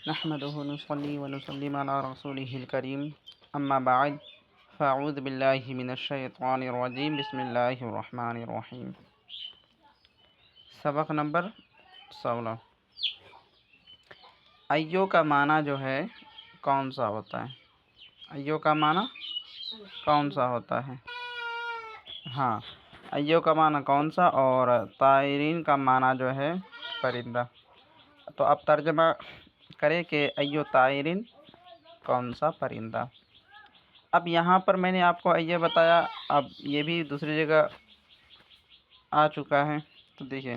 نحمده ونصلي ونسلم على رسوله الكريم اما بعد فاعوذ باللہ من الشیطان الرجیم بسم اللہ الرحمن الرحیم۔ سبق نمبر 16۔ ایو کا معنی جو ہے کون سا ہوتا ہے؟ ایو کا معنی کون سا ہوتا ہے؟ ہاں، ایو کا معنی کون سا، اور طائرین کا معنی جو ہے پرندہ۔ تو اب ترجمہ کرے کہ ایو طائرین کون سا پرندہ۔ اب یہاں پر میں نے آپ کو یہ بتایا، اب یہ بھی دوسری جگہ آ چکا ہے۔ تو دیکھیں،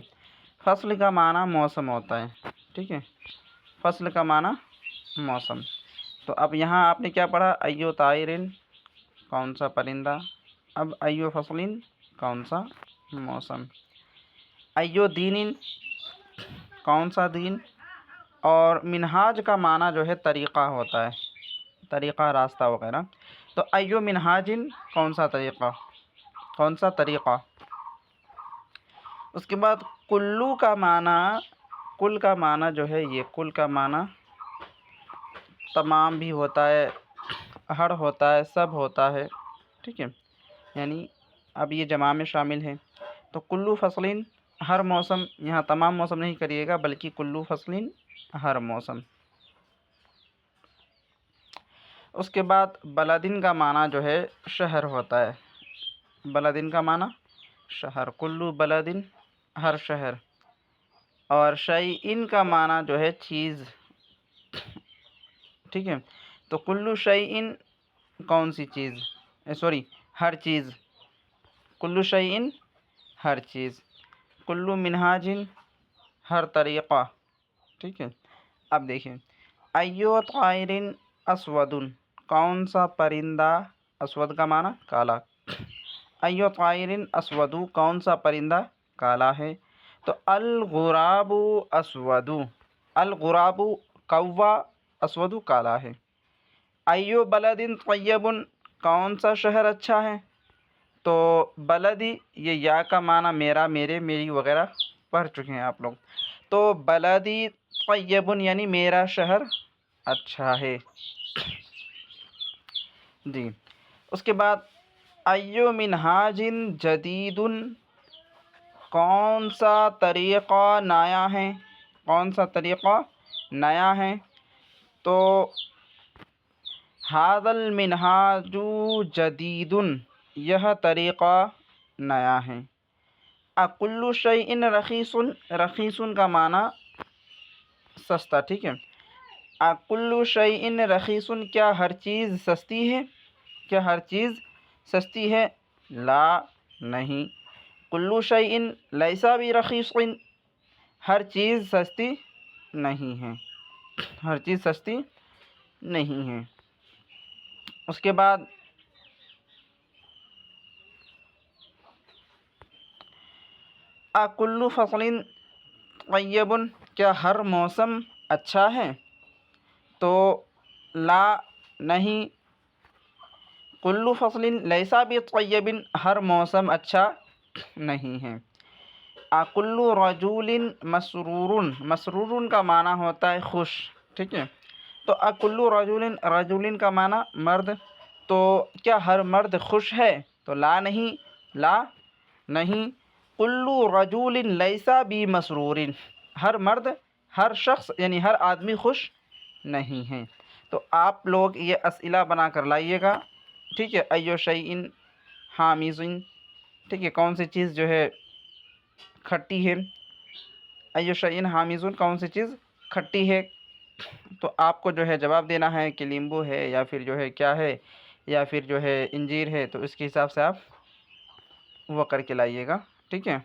فصل کا معنی موسم ہوتا ہے، ٹھیک ہے، فصل کا معنی موسم۔ تو اب یہاں آپ نے کیا پڑھا؟ ایو طائرین کون سا پرندہ، اب ایو فصلین کون سا موسم، ایو دینین کون سا دین، اور منہاج کا معنی جو ہے طریقہ ہوتا ہے، طریقہ، راستہ وغیرہ۔ تو ایو منہاجن کون سا طریقہ، کون سا طریقہ۔ اس کے بعد کلو کا معنی، کل کا معنی جو ہے، یہ کل کا معنی تمام بھی ہوتا ہے، ہر ہوتا ہے، سب ہوتا ہے، ٹھیک ہے، یعنی اب یہ جمع میں شامل ہے۔ تو کلو فصلین ہر موسم، یہاں تمام موسم نہیں کریے گا بلکہ کلو فصلین ہر موسم۔ اس کے بعد بلدن کا معنی جو ہے شہر ہوتا ہے، بلدن کا معنی شہر، کلو بلدن ہر شہر۔ اور شیئن کا معنی جو ہے چیز، ٹھیک ہے، تو کلو شیئن کون سی چیز، ہر چیز، کلو شیئن ہر چیز، کلو منہاجن ہر طریقہ، ٹھیک ہے۔ اب دیکھیں، ایو طائرن اسودن کون سا پرندہ، اسود کا معنی کالا، ایو طائرن اسودو کون سا پرندہ کالا ہے۔ تو الغراب اسودو، الغراب کوّا، اسودو کالا ہے۔ ایو بلدن طیب کون سا شہر اچھا ہے۔ تو بلدی، یہ یا کا معنی میرا، میرے، میری وغیرہ پڑھ چکے ہیں آپ لوگ۔ تو بلدی طیب یعنی میرا شہر اچھا ہے، جی۔ اس کے بعد ایو منہاج جدید کون سا طریقہ نیا ہے، کون سا طریقہ نیا ہے۔ تو ھذا المنہاج جدید، یہ طریقہ نیا ہے۔ کل شیء رخیص، رخیص کا معنی سستا، ٹھیک ہے۔ کل شیء رخیص، کیا ہر چیز سستی ہے، کیا ہر چیز سستی ہے، لا نہیں۔ کل شیء لیس برخیص، ہر چیز سستی نہیں ہے، ہر چیز سستی نہیں ہے۔ اس کے بعد کل فصل طیب، کیا ہر موسم اچھا ہے، تو لا نہیں۔ کل فصل لیس بطیب، ہر موسم اچھا نہیں ہے۔ کل رجل مسرور، مسرور کا معنی ہوتا ہے خوش، ٹھیک ہے۔ تو کل رجل، رجل کا معنی مرد، تو کیا ہر مرد خوش ہے، تو لا نہیں، لا نہیں۔ کل رجل لیس بمسرور، ہر مرد، ہر شخص یعنی ہر آدمی خوش نہیں ہے۔ تو آپ لوگ یہ اسئلہ بنا کر لائیے گا، ٹھیک ہے۔ ایو شیء حامض، ٹھیک ہے، کون سی چیز جو ہے کھٹی ہے، ایو شیء حامض کون سی چیز کھٹی ہے۔ تو آپ کو جو ہے جواب دینا ہے کہ لیمبو ہے، یا پھر جو ہے کیا ہے، یا پھر جو ہے انجیر ہے، تو اس کے حساب سے آپ وہ کر کے لائیے گا، ٹھیک ہے۔